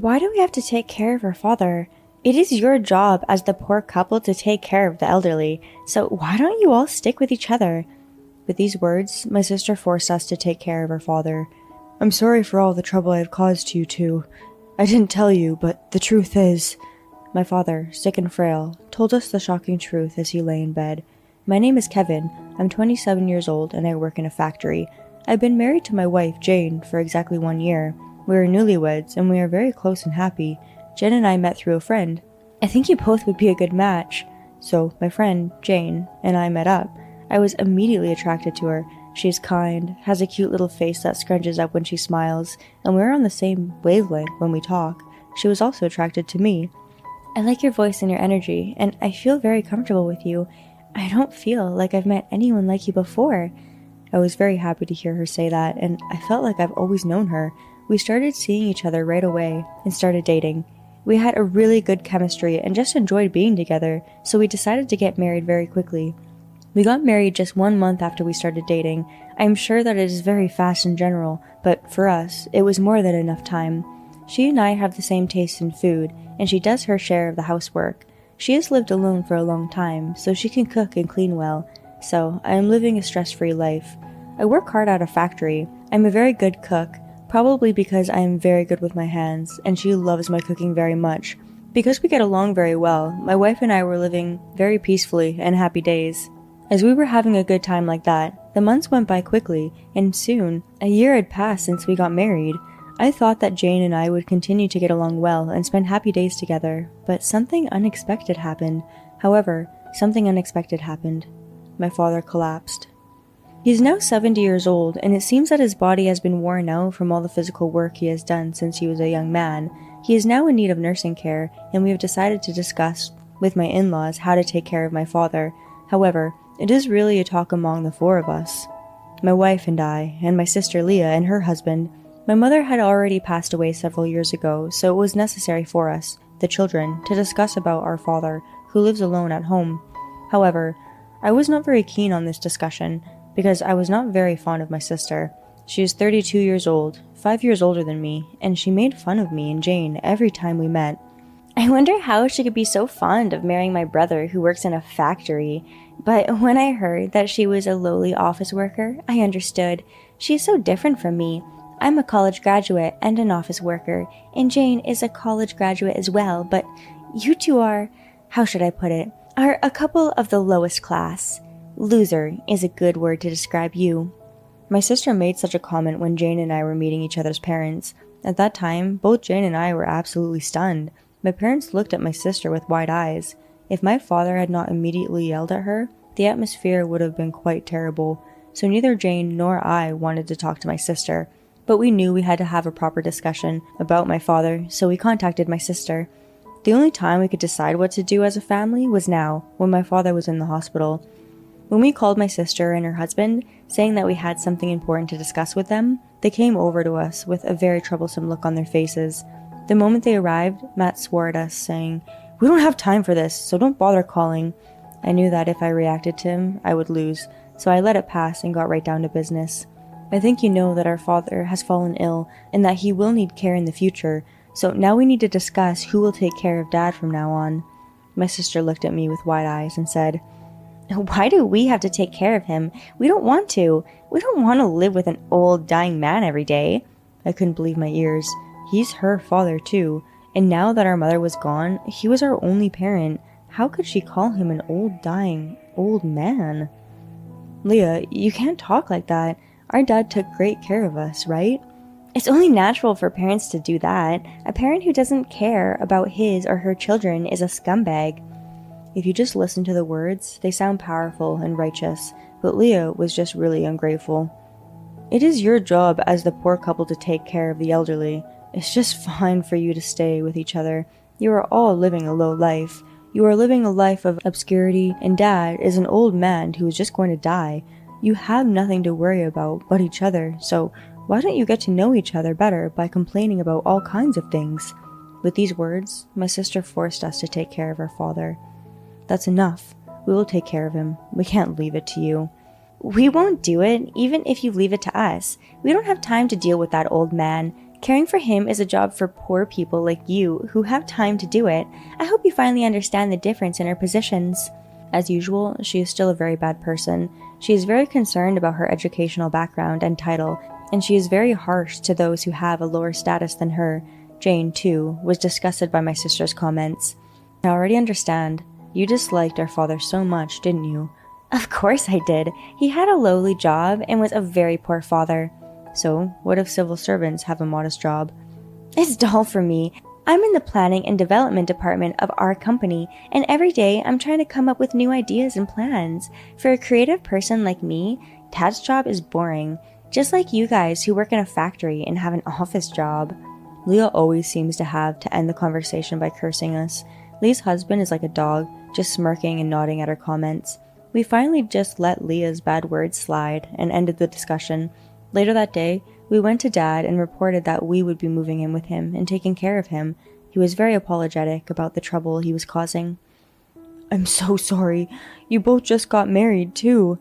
Why do we have to take care of our father? It is your job as the poor couple to take care of the elderly, so why don't you all stick with each other? With these words, my sister forced us to take care of our father. I'm sorry for all the trouble I have caused you two. I didn't tell you, but the truth is... My father, sick and frail, told us the shocking truth as he lay in bed. My name is Kevin. I'm 27 years old and I work in a factory. I've been married to my wife, Jane, for exactly 1 year. We are newlyweds and we are very close and happy. Jen and I met through a friend. I think you both would be a good match. So, my friend, Jane, and I met up. I was immediately attracted to her. She is kind, has a cute little face that scrunches up when she smiles, and we're on the same wavelength when we talk. She was also attracted to me. I like your voice and your energy, and I feel very comfortable with you. I don't feel like I've met anyone like you before. I was very happy to hear her say that, and I felt like I've always known her. We started seeing each other right away and started dating. We had a really good chemistry and just enjoyed being together, so we decided to get married very quickly. We got married just 1 month after we started dating. I am sure that it is very fast in general, but for us, it was more than enough time. She and I have the same taste in food, and she does her share of the housework. She has lived alone for a long time, so she can cook and clean well. So, I am living a stress-free life. I work hard at a factory. I'm a very good cook, probably because I am very good with my hands, and she loves my cooking very much. Because we get along very well, my wife and I were living very peacefully and happy days. As we were having a good time like that, the months went by quickly, and soon, a year had passed since we got married. I thought that Jane and I would continue to get along well and spend happy days together, but something unexpected happened. However, something unexpected happened. My father collapsed. He is now 70 years old, and it seems that his body has been worn out from all the physical work he has done since he was a young man. He is now in need of nursing care, and we have decided to discuss with my in-laws how to take care of my father. However, it is really a talk among the four of us. My wife and I, and my sister Leah and her husband. My mother had already passed away several years ago, so it was necessary for us, the children, to discuss about our father, who lives alone at home. However, I was not very keen on this discussion, because I was not very fond of my sister. She is 32 years old, 5 years older than me, and she made fun of me and Jane every time we met. I wonder how she could be so fond of marrying my brother who works in a factory. But when I heard that she was a lowly office worker, I understood. She is so different from me. I'm a college graduate and an office worker, and Jane is a college graduate as well, but you two are, how should I put it, are a couple of the lowest class. Loser is a good word to describe you. My sister made such a comment when Jane and I were meeting each other's parents. At that time, both Jane and I were absolutely stunned. My parents looked at my sister with wide eyes. If my father had not immediately yelled at her, the atmosphere would have been quite terrible, so neither Jane nor I wanted to talk to my sister. But we knew we had to have a proper discussion about my father, so we contacted my sister. The only time we could decide what to do as a family was now, when my father was in the hospital. When we called my sister and her husband, saying that we had something important to discuss with them, they came over to us with a very troublesome look on their faces. The moment they arrived, Matt swore at us, saying, "We don't have time for this, so don't bother calling." I knew that if I reacted to him, I would lose, so I let it pass and got right down to business. I think you know that our father has fallen ill and that he will need care in the future, so now we need to discuss who will take care of Dad from now on. My sister looked at me with wide eyes and said, "Why do we have to take care of him? We don't want to. We don't want to live with an old, dying man every day." I couldn't believe my ears. He's her father too, and now that our mother was gone, he was our only parent. How could she call him an old, dying, old man? "Leah, you can't talk like that. Our dad took great care of us, right?" "It's only natural for parents to do that. A parent who doesn't care about his or her children is a scumbag." If you just listen to the words, they sound powerful and righteous, but Leah was just really ungrateful. It is your job as the poor couple to take care of the elderly. It's just fine for you to stay with each other. You are all living a low life. You are living a life of obscurity, and Dad is an old man who is just going to die. You have nothing to worry about but each other, so why don't you get to know each other better by complaining about all kinds of things? With these words, my sister forced us to take care of our father. "That's enough. We will take care of him. We can't leave it to you." "We won't do it, even if you leave it to us. We don't have time to deal with that old man. Caring for him is a job for poor people like you who have time to do it. I hope you finally understand the difference in our positions." As usual, she is still a very bad person. She is very concerned about her educational background and title, and she is very harsh to those who have a lower status than her. Jane, too, was disgusted by my sister's comments. "I already understand. You disliked our father so much, didn't you?" "Of course I did. He had a lowly job and was a very poor father." "So, what if civil servants have a modest job?" "It's dull for me. I'm in the planning and development department of our company, and every day I'm trying to come up with new ideas and plans. For a creative person like me, Dad's job is boring, just like you guys who work in a factory and have an office job." Leah always seems to have to end the conversation by cursing us. Leah's husband is like a dog, just smirking and nodding at her comments. We finally just let Leah's bad words slide and ended the discussion. Later that day, we went to Dad and reported that we would be moving in with him and taking care of him. He was very apologetic about the trouble he was causing. "I'm so sorry. You both just got married, too."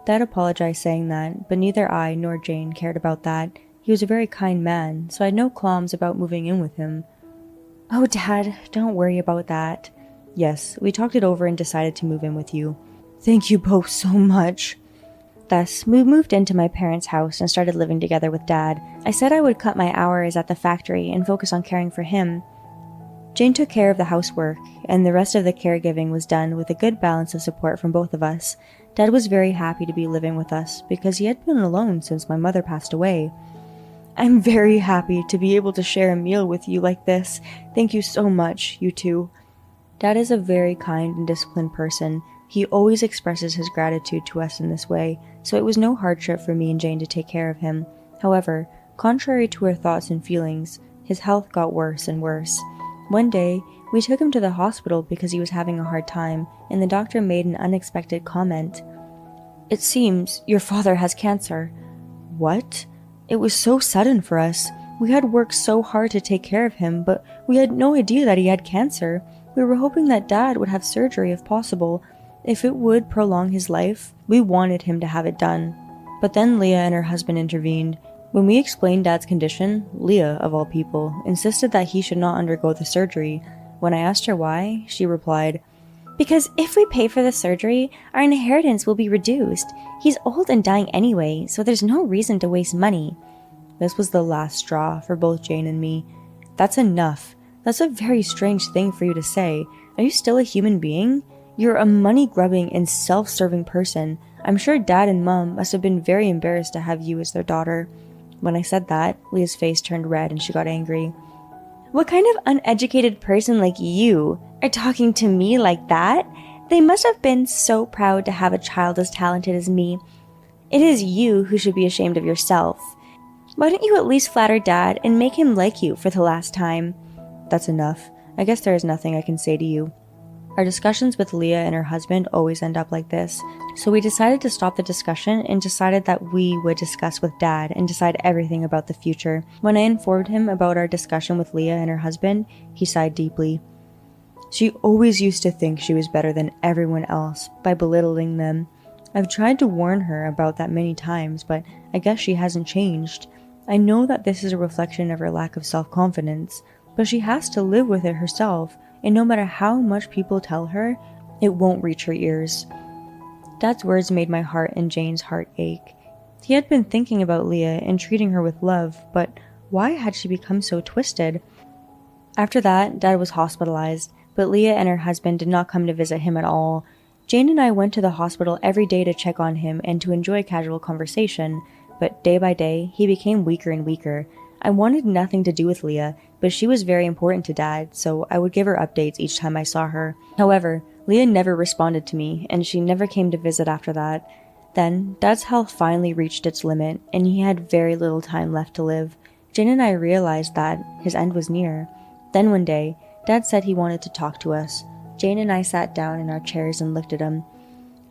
Dad apologized saying that, but neither I nor Jane cared about that. He was a very kind man, so I had no qualms about moving in with him. "Oh, Dad, don't worry about that." "Yes, we talked it over and decided to move in with you." "Thank you both so much." Thus, we moved into my parents' house and started living together with Dad. I said I would cut my hours at the factory and focus on caring for him. Jane took care of the housework, and the rest of the caregiving was done with a good balance of support from both of us. Dad was very happy to be living with us because he had been alone since my mother passed away. "I'm very happy to be able to share a meal with you like this. Thank you so much, you two." Dad is a very kind and disciplined person. He always expresses his gratitude to us in this way, so it was no hardship for me and Jane to take care of him. However, contrary to her thoughts and feelings, his health got worse and worse. One day, we took him to the hospital because he was having a hard time, and the doctor made an unexpected comment. "It seems your father has cancer." "What?" It was so sudden for us. We had worked so hard to take care of him, but we had no idea that he had cancer. We were hoping that Dad would have surgery if possible. If it would prolong his life, we wanted him to have it done. But then Leah and her husband intervened. When we explained Dad's condition, Leah, of all people, insisted that he should not undergo the surgery. When I asked her why, she replied, "Because if we pay for the surgery, our inheritance will be reduced. He's old and dying anyway, so there's no reason to waste money." This was the last straw for both Jane and me. "That's enough. That's a very strange thing for you to say. Are you still a human being? You're a money-grubbing and self-serving person. I'm sure Dad and Mom must have been very embarrassed to have you as their daughter." When I said that, Leah's face turned red and she got angry. "What kind of uneducated person like you are talking to me like that? They must have been so proud to have a child as talented as me. It is you who should be ashamed of yourself. Why don't you at least flatter Dad and make him like you for the last time?" "That's enough. I guess there is nothing I can say to you." Our discussions with Leah and her husband always end up like this, so we decided to stop the discussion and decided that we would discuss with Dad and decide everything about the future. When I informed him about our discussion with Leah and her husband, he sighed deeply. "She always used to think she was better than everyone else by belittling them. I've tried to warn her about that many times, but I guess she hasn't changed. I know that this is a reflection of her lack of self-confidence, but she has to live with it herself, and no matter how much people tell her, it won't reach her ears." Dad's words made my heart and Jane's heart ache. He had been thinking about Leah and treating her with love, but why had she become so twisted? After that, Dad was hospitalized, but Leah and her husband did not come to visit him at all. Jane and I went to the hospital every day to check on him and to enjoy casual conversation, but day by day, he became weaker and weaker. I wanted nothing to do with Leah, but she was very important to Dad, so I would give her updates each time I saw her. However, Leah never responded to me, and she never came to visit after that. Then, Dad's health finally reached its limit, and he had very little time left to live. Jane and I realized that his end was near. Then one day, Dad said he wanted to talk to us. Jane and I sat down in our chairs and looked at him.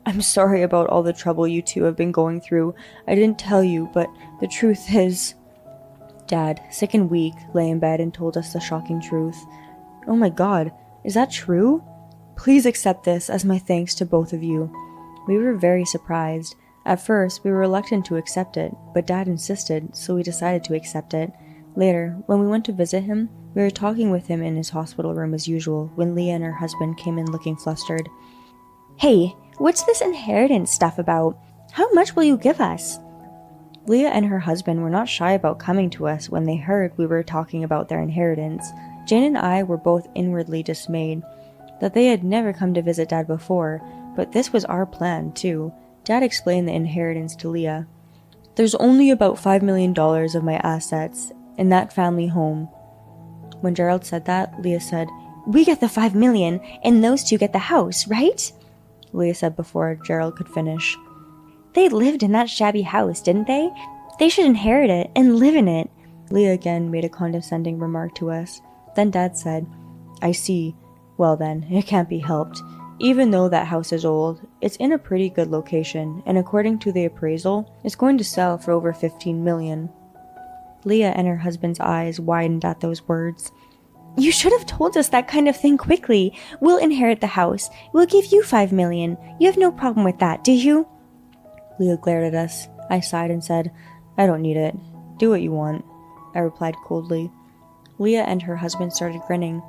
"I'm sorry about all the trouble you two have been going through. I didn't tell you, but the truth is..." Dad, sick and weak, lay in bed and told us the shocking truth. "Oh my God, is that true? Please accept this as my thanks to both of you." We were very surprised. At first, we were reluctant to accept it, but Dad insisted, so we decided to accept it. Later, when we went to visit him, we were talking with him in his hospital room as usual when Leah and her husband came in looking flustered. "Hey, what's this inheritance stuff about? How much will you give us?" Leah and her husband were not shy about coming to us when they heard we were talking about their inheritance. Jane and I were both inwardly dismayed that they had never come to visit Dad before, but this was our plan too. Dad explained the inheritance to Leah. "There's only about $5 million of my assets in that family home." When Gerald said that, Leah said, "We get the $5 million and those two get the house, right?" Leah said before Gerald could finish. "They lived in that shabby house, didn't they? They should inherit it and live in it." Leah again made a condescending remark to us. Then Dad said, "I see. Well then, it can't be helped. Even though that house is old, it's in a pretty good location, and according to the appraisal, it's going to sell for over $15 million. Leah and her husband's eyes widened at those words. "You should have told us that kind of thing quickly. We'll inherit the house. We'll give you $5 million. You have no problem with that, do you?" Leah glared at us. I sighed and said, "I don't need it. Do what you want," I replied coldly. Leah and her husband started grinning.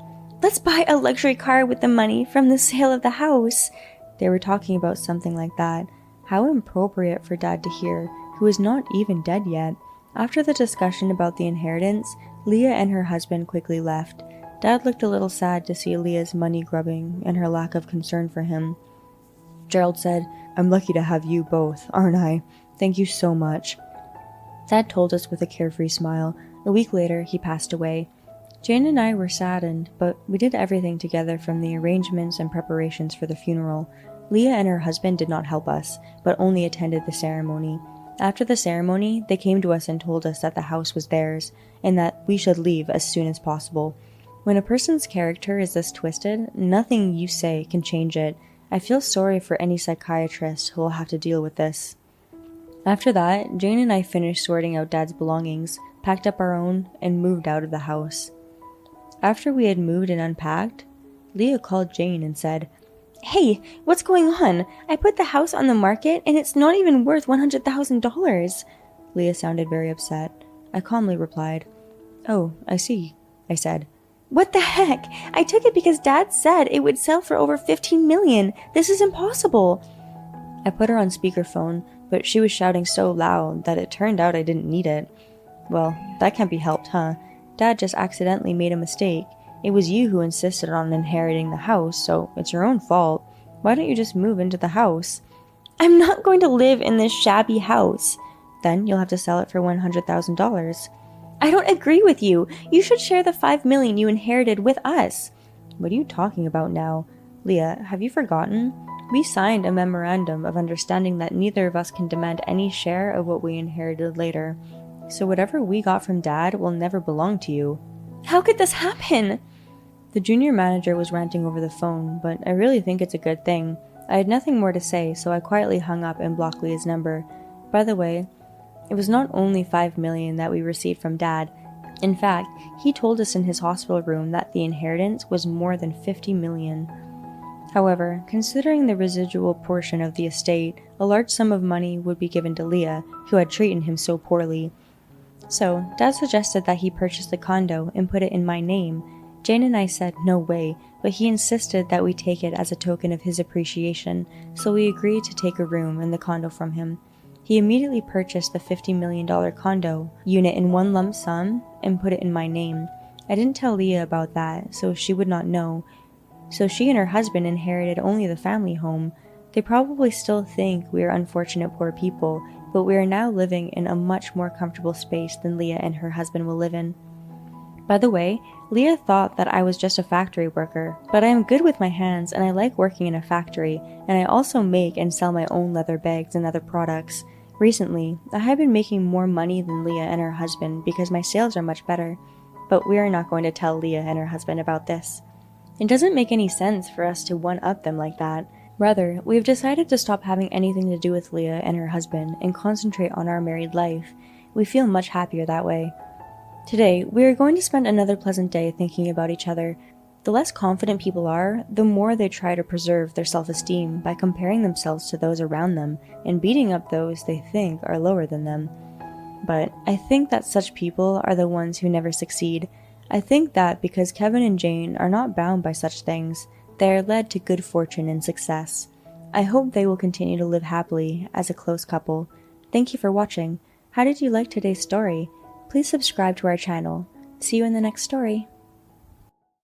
"Let's buy a luxury car with the money from the sale of the house." They were talking about something like that. How inappropriate for Dad to hear, who was not even dead yet. After the discussion about the inheritance, Leah and her husband quickly left. Dad looked a little sad to see Leah's money grubbing and her lack of concern for him. Gerald said, "I'm lucky to have you both, aren't I? Thank you so much." Dad told us with a carefree smile. A week later, he passed away. Jane and I were saddened, but we did everything together from the arrangements and preparations for the funeral. Leah and her husband did not help us, but only attended the ceremony. After the ceremony, they came to us and told us that the house was theirs, and that we should leave as soon as possible. When a person's character is this twisted, nothing you say can change it. I feel sorry for any psychiatrist who will have to deal with this. After that, Jane and I finished sorting out Dad's belongings, packed up our own, and moved out of the house. After we had moved and unpacked, Leah called Jane and said, "Hey, what's going on? I put the house on the market and it's not even worth $100,000. Leah sounded very upset. I calmly replied, "Oh, I see," I said. "What the heck? I took it because Dad said it would sell for over $15 million. This is impossible." I put her on speakerphone, but she was shouting so loud that it turned out I didn't need it. "Well, that can't be helped, huh? Dad just accidentally made a mistake. It was you who insisted on inheriting the house, so it's your own fault. Why don't you just move into the house?" "I'm not going to live in this shabby house." "Then you'll have to sell it for $100,000. "I don't agree with you. You should share the $5 million you inherited with us." "What are you talking about now? Leah, have you forgotten? We signed a memorandum of understanding that neither of us can demand any share of what we inherited later. So whatever we got from Dad will never belong to you." "How could this happen?" The junior manager was ranting over the phone, but I really think it's a good thing. I had nothing more to say, so I quietly hung up and blocked Leah's number. By the way, it was not only $5 million that we received from Dad. In fact, he told us in his hospital room that the inheritance was more than $50 million. However, considering the residual portion of the estate, a large sum of money would be given to Leah, who had treated him so poorly. So, Dad suggested that he purchase the condo and put it in my name. Jane and I said no way, but he insisted that we take it as a token of his appreciation, so we agreed to take a room in the condo from him. He immediately purchased the $50 million condo unit in one lump sum and put it in my name. I didn't tell Leah about that, so she would not know. So she and her husband inherited only the family home. They probably still think we are unfortunate poor people, but we are now living in a much more comfortable space than Leah and her husband will live in. By the way, Leah thought that I was just a factory worker, but I am good with my hands and I like working in a factory, and I also make and sell my own leather bags and other products. Recently, I have been making more money than Leah and her husband because my sales are much better, but we are not going to tell Leah and her husband about this. It doesn't make any sense for us to one-up them like that. Rather, we have decided to stop having anything to do with Leah and her husband and concentrate on our married life. We feel much happier that way. Today, we are going to spend another pleasant day thinking about each other. The less confident people are, the more they try to preserve their self-esteem by comparing themselves to those around them and beating up those they think are lower than them. But I think that such people are the ones who never succeed. I think that because Kevin and Jane are not bound by such things, they are led to good fortune and success. I hope they will continue to live happily as a close couple. Thank you for watching. How did you like today's story? Please subscribe to our channel. See you in the next story.